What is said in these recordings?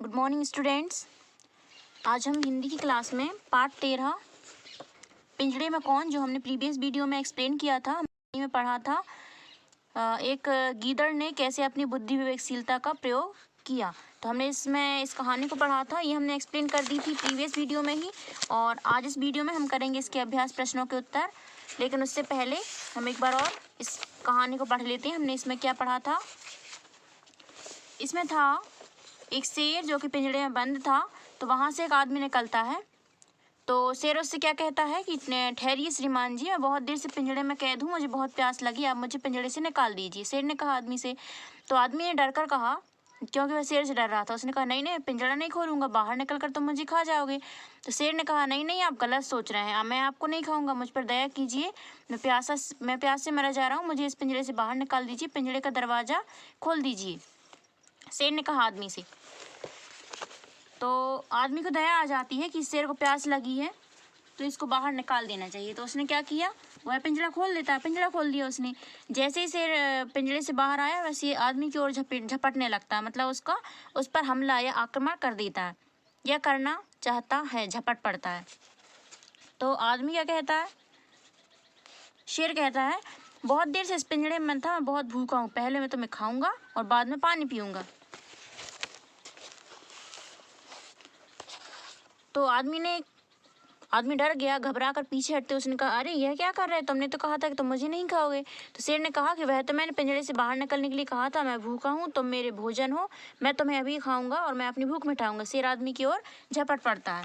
Good morning students. आज हम हिंदी की क्लास में पार्ट 13 पिंजड़े में कौन, जो हमने प्रीवियस वीडियो में एक्सप्लेन किया था, हमने में पढ़ा था एक गीदड़ ने कैसे अपनी बुद्धि विवेकशीलता का प्रयोग किया। तो हमने इसमें इस कहानी को पढ़ा था, ये हमने एक्सप्लेन कर दी थी प्रीवियस वीडियो में ही। और आज इस वीडियो में हम करेंगे इसके अभ्यास प्रश्नों के उत्तर। लेकिन उससे पहले हम एक बार और इस कहानी को पढ़ लेते हैं। हमने इसमें क्या पढ़ा था? इसमें था एक शेर जो कि पिंजड़े में बंद था। तो वहाँ से एक आदमी निकलता है। तो शेर उससे क्या कहता है कि ठहरिए श्रीमान जी, मैं बहुत देर से पिंजड़े में कैद हूँ, मुझे बहुत प्यास लगी, आप मुझे पिंजड़े से निकाल दीजिए। शेर ने कहा आदमी से। तो आदमी ने डर कर कहा, क्योंकि वह शेर से डर रहा था, उसने कहा नहीं नहीं, पिंजड़ा नहीं खोलूँगा, बाहर निकल कर तुम मुझे खा जाओगे। तो शेर ने कहा नहीं नहीं, आप गलत सोच रहे हैं, मैं आपको नहीं खाऊंगा, मुझ पर दया कीजिए, मैं प्यास से मरा जा रहा हूँ, मुझे इस पिंजड़े से बाहर निकाल दीजिए, पिंजड़े का दरवाज़ा खोल दीजिए। शेर ने कहा आदमी से। तो आदमी को दया आ जाती है कि इस शेर को प्यास लगी है तो इसको बाहर निकाल देना चाहिए। तो उसने क्या किया, वह पिंजरा खोल देता है। पिंजरा खोल दिया उसने। जैसे ही शेर पिंजरे से बाहर आया, वैसे आदमी की ओर झपटने लगता है, मतलब उस पर हमला या आक्रमण कर देता है, या करना चाहता है, झपट पड़ता है। तो आदमी क्या कहता है? शेर कहता है बहुत देर से इस पिंजरे में था, मैं बहुत भूखा हूँ, पहले मैं तुम्हें खाऊंगा और बाद में पानी पीऊँगा। तो आदमी डर गया, घबरा कर पीछे हटते उसने कहा अरे यह क्या कर रहे, तुमने तो कहा था कि तुम मुझे नहीं खाओगे। तो शेर ने कहा कि वह तो मैंने पिंजरे से बाहर निकलने के लिए कहा था, मैं भूखा हूँ, तुम मेरे भोजन हो, मैं तुम्हें अभी खाऊंगा और मैं अपनी भूख मिटाऊंगा। शेर आदमी की ओर झपट पड़ता है।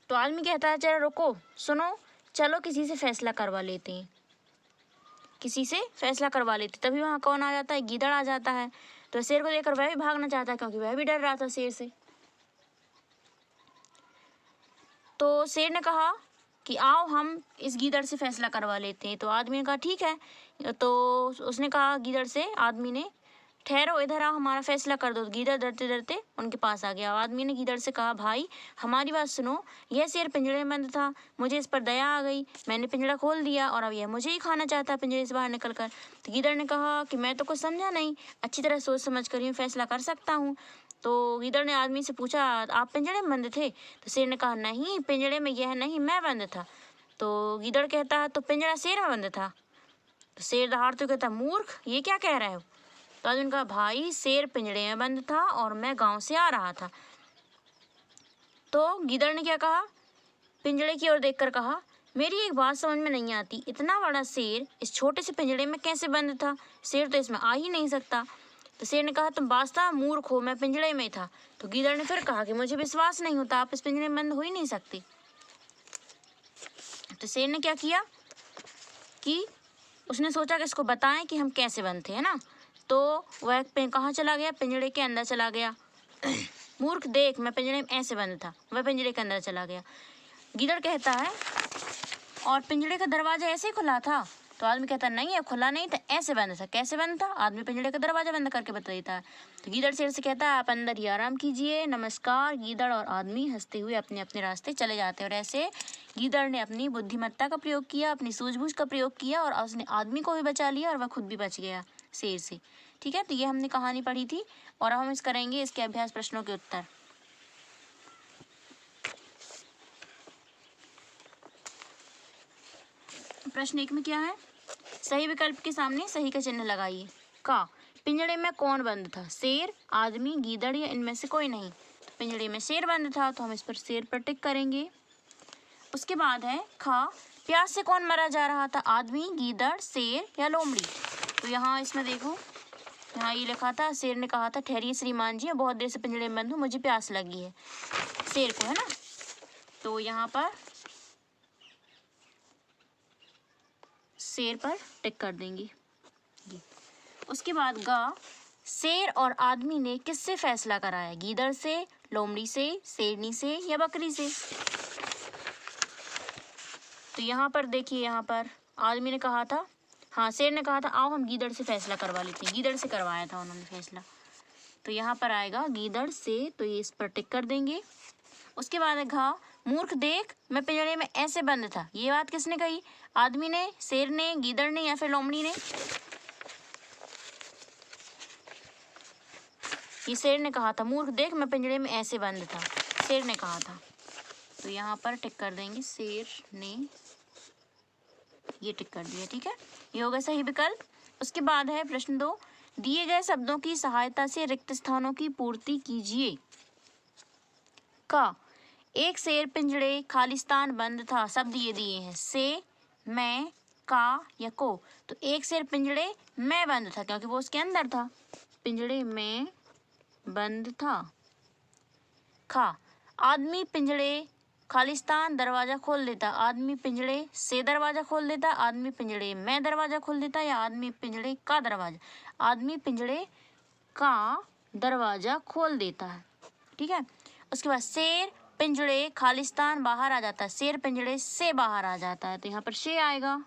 तो आदमी कहता है चलो रुको, सुनो, चलो किसी से फैसला करवा लेते हैं, किसी से फैसला करवा लेते। तभी वहाँ कौन आ जाता है? गीदड़ आ जाता है। तो शेर को देखकर वह भी भागना चाहता है, क्योंकि वह भी डर रहा था शेर से। तो शेर ने कहा कि आओ हम इस गीदड़ से फैसला करवा लेते हैं। तो आदमी ने कहा ठीक है। तो उसने कहा गीदड़ से, आदमी ने, ठहरो इधर आओ, हमारा फैसला कर दो। तो गीदड़ डरते डरते उनके पास आ गया। आदमी ने गीदड़ से कहा भाई हमारी बात सुनो, यह शेर पिंजरे में बंद था, मुझे इस पर दया आ गई, मैंने पिंजरा खोल दिया और अब यह मुझे ही खाना चाहता है पिंजरे से बाहर निकल कर। तो गीदड़ ने कहा कि मैं तो कुछ समझा नहीं, अच्छी तरह सोच समझ कर ही फैसला कर सकता हूँ। तो गीदड़ ने आदमी से पूछा आप पिंजरे में बंद थे? तो शेर ने कहा नहीं, पिंजरे में यह नहीं, मैं बंद था। तो गीदड़ कहता है तो पिंजरा शेर में बंद था? तो शेर दहाड़ते कहता मूर्ख, ये क्या कह रहे हो? तो आदमी ने कहा भाई शेर पिंजरे में बंद था और मैं गांव से आ रहा था। तो गीदड़ ने क्या कहा, पिंजरे की ओर देखकर कहा मेरी एक बात समझ में नहीं आती, इतना बड़ा शेर इस छोटे से पिंजरे में कैसे बंद था? शेर तो इसमें आ ही नहीं सकता। तो शेर ने कहा तुम वास्तव मूर्ख हो, मैं पिंजरे में ही था। तो गीदड़ ने फिर कहा कि मुझे विश्वास नहीं होता, आप इस पिंजरे में बंद हो ही नहीं सकते। तो शेर ने क्या किया कि उसने सोचा कि इसको बताएं कि हम कैसे बंद थे, है ना। तो वह कहाँ चला गया? पिंजरे के अंदर चला गया। मूर्ख देख, मैं पिंजरे में ऐसे बंद था। वह पिंजरे के अंदर चला गया। गीदड़ कहता है और पिंजरे का दरवाजा ऐसे ही खुला था? तो आदमी कहता है नहीं, ये खुला नहीं था, ऐसे बंद था। कैसे बंद था? आदमी पिंजरे का दरवाजा बंद करके बता देता है। तो गीदड़ शेर से कहता है आप अंदर ही आराम कीजिए, नमस्कार। गीदड़ और आदमी हंसते हुए अपने अपने रास्ते चले जाते हैं। और ऐसे गीदड़ ने अपनी बुद्धिमत्ता का प्रयोग किया, अपनी सूझबूझ का प्रयोग किया और उसने आदमी को भी बचा लिया और वह खुद भी बच गया शेर से। ठीक है, तो ये हमने कहानी पढ़ी थी और अब हम इस करेंगे इसके अभ्यास प्रश्नों के उत्तर। प्रश्न 1 में क्या है? सही विकल्प के सामने सही का चिन्ह लगाइए। का पिंजड़े में कौन बंद था? शेर, आदमी, गीदड़ या इनमें से कोई नहीं? तो पिंजड़े में शेर बंद था, तो हम इस पर शेर पर टिक करेंगे। उसके बाद है खा प्यास से कौन मरा जा रहा था? आदमी, गीदड़, शेर या लोमड़ी? तो यहाँ इसमें देखो, यहाँ ये लिखा था शेर ने कहा था ठहरिए श्रीमान जी, बहुत देर से पिंजड़े में बंद हूँ, मुझे प्यास लगी है, शेर को, है ना। तो यहाँ पर शेर पर टिक कर देंगे। उसके बाद गा शेर और आदमी ने किससे फैसला कराया? गीदड़ से, लोमड़ी से, शेरनी से या बकरी से? तो यहाँ पर देखिए, यहाँ पर आदमी ने कहा था, हाँ शेर ने कहा था आओ हम गीदड़ से फैसला करवा लेते हैं, गीदड़ से करवाया था उन्होंने फैसला। तो यहाँ पर आएगा गीदड़ से, तो ये इस पर टिक कर देंगे। उसके बाद है घा मूर्ख देख, मैं पिंजरे में ऐसे बंद था, ये बात किसने कही? आदमी ने, शेर ने, गीदड़ ने या फिर लोमड़ी ने? ये शेर ने कहा था, मूर्ख देख मैं पिंजड़े में ऐसे बंद था, शेर ने कहा था। तो यहाँ पर टिक कर देंगे, शेर ने ये टिक कर दिया, ठीक है। ये होगा सही विकल्प। उसके बाद है प्रश्न 2, दिए गए शब्दों की सहायता से रिक्त स्थानों की पूर्ति कीजिए। का, एक शेर पिंजड़े खालिस्तान बंद था, शब्द ये दिए हैं से, मैं, का या को। तो एक शेर पिंजड़े में बंद था क्योंकि वो उसके अंदर था, पिंजड़े में बंद था। खा, आदमी पिंजड़े खालिस्तान दरवाजा खोल देता, आदमी पिंजड़े से दरवाजा खोल देता, आदमी पिंजड़े में दरवाजा खोल देता, या आदमी पिंजड़े का दरवाजा, आदमी पिंजड़े का दरवाजा खोल देता है, ठीक है। उसके बाद शेर पिंजड़े खालिस्तान बाहर आ जाता है, शेर पिंजड़े से बाहर आ जाता है, तो यहाँ पर शे आएगा।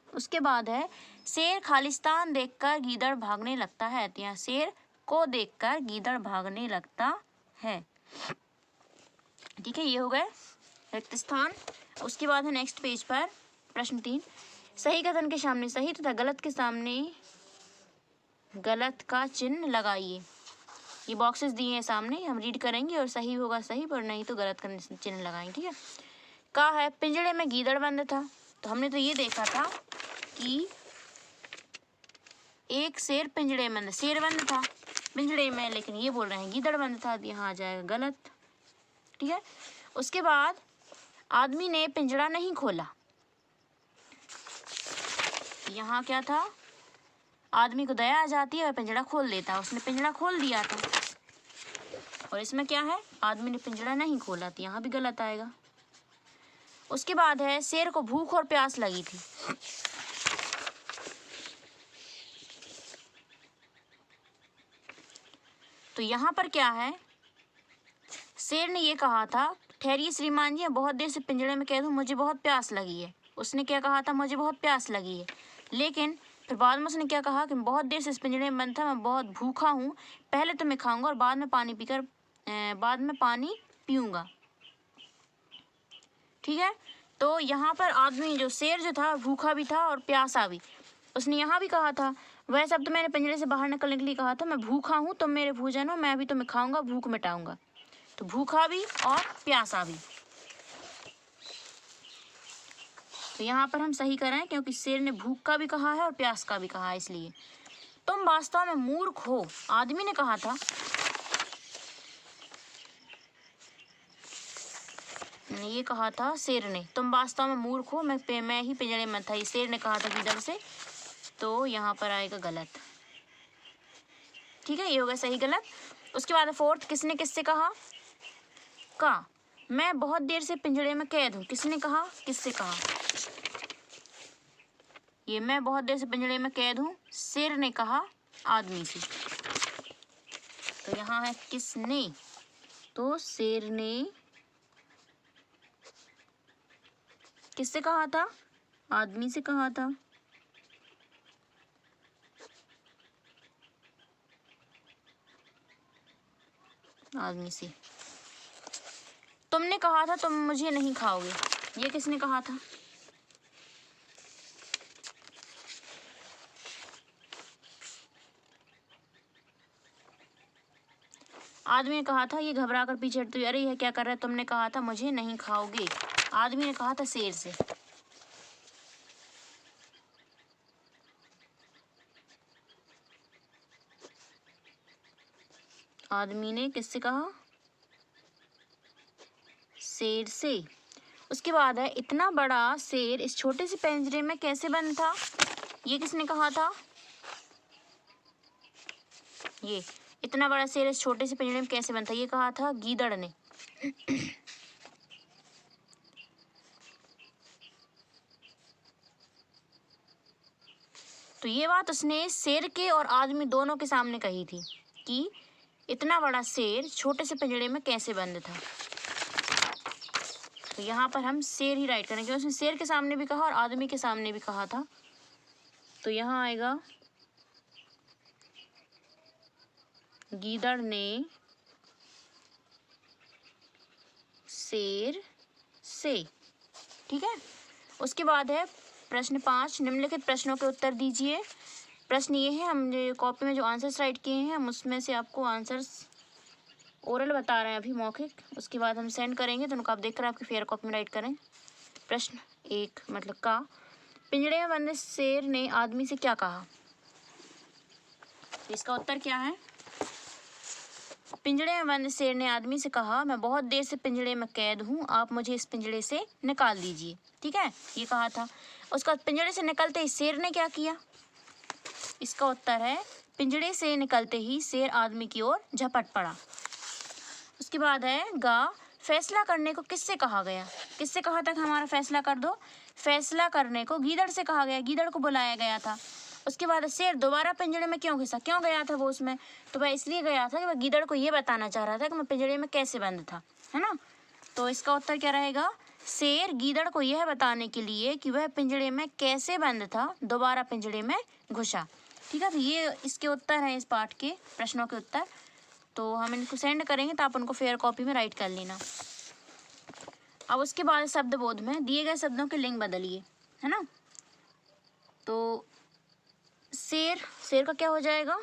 उसके बाद है शेर खालिस्तान देखकर गीदड़ भागने लगता है, तो यहाँ शेर को देखकर गीदड़ भागने लगता है, ठीक है। ये हो गए रिक्त स्थान। उसके बाद है नेक्स्ट पेज पर प्रश्न 3, सही कथन के सामने सही तथा गलत के सामने गलत का चिन्ह लगाइए। ये बॉक्सेस दिए हैं सामने, हम रीड करेंगे और सही होगा सही पर नहीं तो गलत का चिन्ह लगाएंगे, ठीक है। का है पिंजड़े में गीदड़ बंद था, तो हमने तो ये देखा था कि एक शेर पिंजड़े में, शेर बंद था पिंजड़े में, लेकिन ये बोल रहे हैं गीदड़ बंद था, यहाँ आ जाएगा गलत, ठीक है। उसके बाद आदमी ने पिंजड़ा नहीं खोला, यहाँ क्या था, आदमी को दया आ जाती है और पिंजड़ा खोल देता है, उसने पिंजड़ा खोल दिया था। और इसमें क्या है, आदमी ने पिंजड़ा नहीं खोला, तो यहाँ भी गलत आएगा। उसके बाद है शेर को भूख और प्यास लगी थी, तो यहाँ पर क्या है, शेर ने ये कहा था, ठहरिए श्रीमान जी, बहुत देर से पिंजड़े में कैद हूँ, मुझे बहुत प्यास लगी है। उसने क्या कहा था, मुझे बहुत प्यास लगी है, लेकिन फिर बाद में उसने क्या कहा कि बहुत देर से इस पिंजड़े में बंद था, मैं बहुत भूखा हूँ, पहले तो मैं खाऊंगा और बाद में पानी पीऊँगा, ठीक है। तो यहाँ पर आदमी जो शेर जो था भूखा भी था और प्यासा भी, उसने यहाँ भी कहा था, वह शब्द मैंने पिंजरे से बाहर निकलने के लिए कहा था, मैं भूखा हूँ तुम मेरे भोजन हो, मैं भी तुम्हें खाऊंगा, भूख मिटाऊंगा, तो भूखा भी और प्यासा भी। तो यहाँ पर हम सही करें क्योंकि शेर ने भूख का भी कहा है और प्यास का भी कहा है, इसलिए। तुम वास्तव में मूर्ख हो, आदमी ने कहा था, ये कहा था शेर ने, तुम वास्तव में मूर्ख हो, मैं ही पिंजरे में था, ये शेर ने कहा था गीदड़ से, तो यहाँ पर आएगा गलत, ठीक है। ये होगा सही गलत। उसके बाद फोर्थ, किसने किससे कहा, का, मैं बहुत देर से पिंजरे में कैद हूँ, किसने कहा, किससे कहा, ये मैं बहुत देर से पिंजरे में कैद हूँ, शेर ने कहा आदमी से, तो यहाँ है किसने, तो शेर ने किससे कहा था, आदमी से कहा था, आदमी से। तुमने कहा था तुम मुझे नहीं खाओगे, ये किसने कहा था, आदमी ने कहा था, ये घबरा कर पीछे हटती, अरे यह क्या कर रहा है, तुमने कहा था मुझे नहीं खाओगे, आदमी ने कहा था शेर से। आदमी ने किससे कहा, शेर से। उसके बाद है, इतना बड़ा शेर इस छोटे से पिंजरे में कैसे बंद था, ये किसने कहा था, ये इतना बड़ा शेर इस छोटे से पिंजरे में कैसे बंद था, ये कहा था गीदड़ ने। तो ये बात उसने शेर के और आदमी दोनों के सामने कही थी कि इतना बड़ा शेर छोटे से पिंजरे में कैसे बंद था, तो यहाँ पर हम शेर ही राइट करेंगे, उसने शेर के सामने भी कहा और आदमी के सामने भी कहा था, तो यहाँ आएगा गीदड़ ने शेर से, ठीक है। उसके बाद है प्रश्न 5, निम्नलिखित प्रश्नों के उत्तर दीजिए। प्रश्न ये है, हम जो कॉपी में जो आंसर्स राइट किए हैं हम उसमें से आपको आंसर्स ओरल बता रहे हैं अभी मौखिक, उसके बाद हम सेंड करेंगे तो उनको आप देख कर आपकी फेयर कॉपी में राइट करें। प्रश्न 1 मतलब का, पिंजड़े में बंद शेर ने आदमी से क्या कहा? इसका उत्तर क्या है? पिंजड़े में बंद शेर ने आदमी से कहा, मैं बहुत देर से पिंजड़े में कैद हूँ, आप मुझे इस पिंजड़े से निकाल दीजिए। ठीक है, ये कहा था। उसका पिंजड़े से निकलते ही शेर ने क्या किया? इसका उत्तर है, पिंजड़े से निकलते ही शेर आदमी की ओर झपट पड़ा। उसके बाद है गा, फैसला करने को किससे कहा गया? किससे कहा था कि हमारा फैसला कर दो? फैसला करने को गीदड़ से कहा गया, गीदड़ को बुलाया गया था। उसके बाद शेर दोबारा पिंजड़े में क्यों घुसा? क्यों गया था वो उसमें? तो वह इसलिए गया था कि वह गीदड़ को ये बताना चाह रहा था कि मैं पिंजड़े में कैसे बंद था, है ना। तो इसका उत्तर क्या रहेगा? शेर गीदड़ को यह बताने के लिए कि वह पिंजड़े में कैसे बंद था, दोबारा पिंजड़े में घुसा। ठीक है, तो ये इसके उत्तर हैं, इस पाठ के प्रश्नों के उत्तर। तो हम इनको सेंड करेंगे तो आप उनको फेयर कॉपी में राइट कर लेना। अब उसके बाद शब्द बोध में दिए गए शब्दों के लिंग बदलिए, है ना। तो शेर, शेर का क्या हो जाएगा?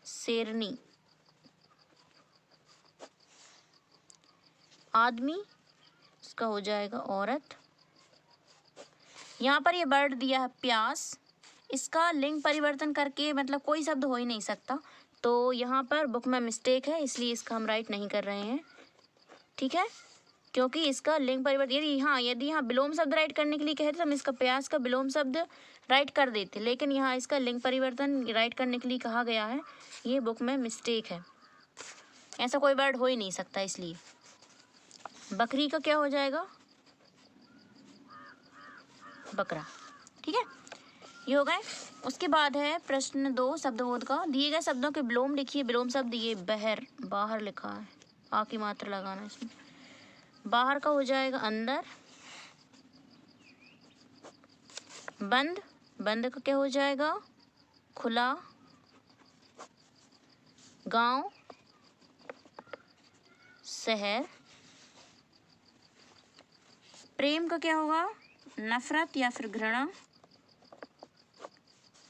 शेरनी। आदमी, इसका हो जाएगा औरत। यहाँ पर ये वर्ड दिया है प्यास, इसका लिंग परिवर्तन करके मतलब कोई शब्द हो ही नहीं सकता, तो यहाँ पर बुक में मिस्टेक है, इसलिए इसका हम राइट नहीं कर रहे हैं। ठीक है, क्योंकि इसका लिंग परिवर्तन यदि यहाँ विलोम शब्द राइट करने के लिए कहते तो हम इसका प्यास का विलोम शब्द राइट कर देते, लेकिन यहाँ इसका लिंग परिवर्तन राइट करने के लिए कहा गया है, ये बुक में मिस्टेक है, ऐसा कोई वर्ड हो ही नहीं सकता। इसलिए बकरी का क्या हो जाएगा? बकरा। ठीक है, ये हो गए। उसके बाद है प्रश्न 2 शब्दबोध का, दिए गए शब्दों के विलोम लिखिए। विलोम शब्द ये बहर, बाहर लिखा है, आ की मात्रा लगाना इसमें। बाहर का हो जाएगा अंदर। बंद, बंद का क्या हो जाएगा? खुला। गांव, शहर। प्रेम का क्या होगा? नफरत या फिर घृणा,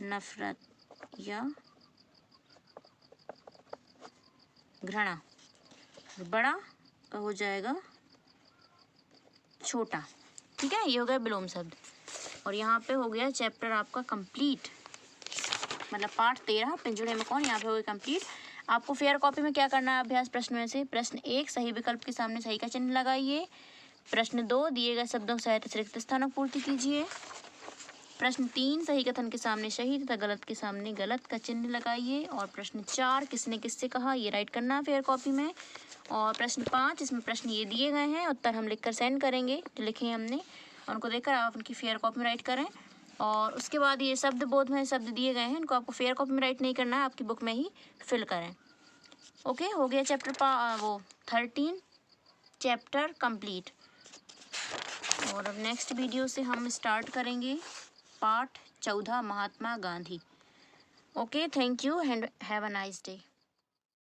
नफरत या घृणा। बड़ा का हो जाएगा छोटा। ठीक है, ये हो गया विलोम शब्द। और यहाँ पे हो गया चैप्टर आपका कंप्लीट, मतलब पाठ 13 पिंजड़े में कौन, यहाँ पे हो गया कंप्लीट। आपको फेयर कॉपी में क्या करना है? अभ्यास प्रश्न में से प्रश्न 1 सही विकल्प के सामने सही का चिन्ह लगाइए। प्रश्न 2 दिए गए शब्दों के सहायता से रिक्त स्थानों की पूर्ति कीजिए। प्रश्न 3 सही कथन के सामने सही तथा गलत के सामने गलत का चिन्ह लगाइए। और प्रश्न 4 किसने किससे कहा, ये राइट करना है फेयर कॉपी में। और प्रश्न 5 इसमें प्रश्न ये दिए गए हैं, उत्तर हम लिखकर सेंड करेंगे, जो लिखे हैं हमने, उनको देखकर आप उनकी फेयर कॉपी में राइट करें। और उसके बाद ये शब्द बोध में शब्द दिए गए हैं, इनको आपको फेयर कॉपी में राइट नहीं करना है, आपकी बुक में ही फिल करें। ओके, हो गया चैप्टर 13 चैप्टर कंप्लीट। और अब नेक्स्ट वीडियो से हम स्टार्ट करेंगे पाठ 14 Mahatma Gandhi. Okay, thank you and have a nice day.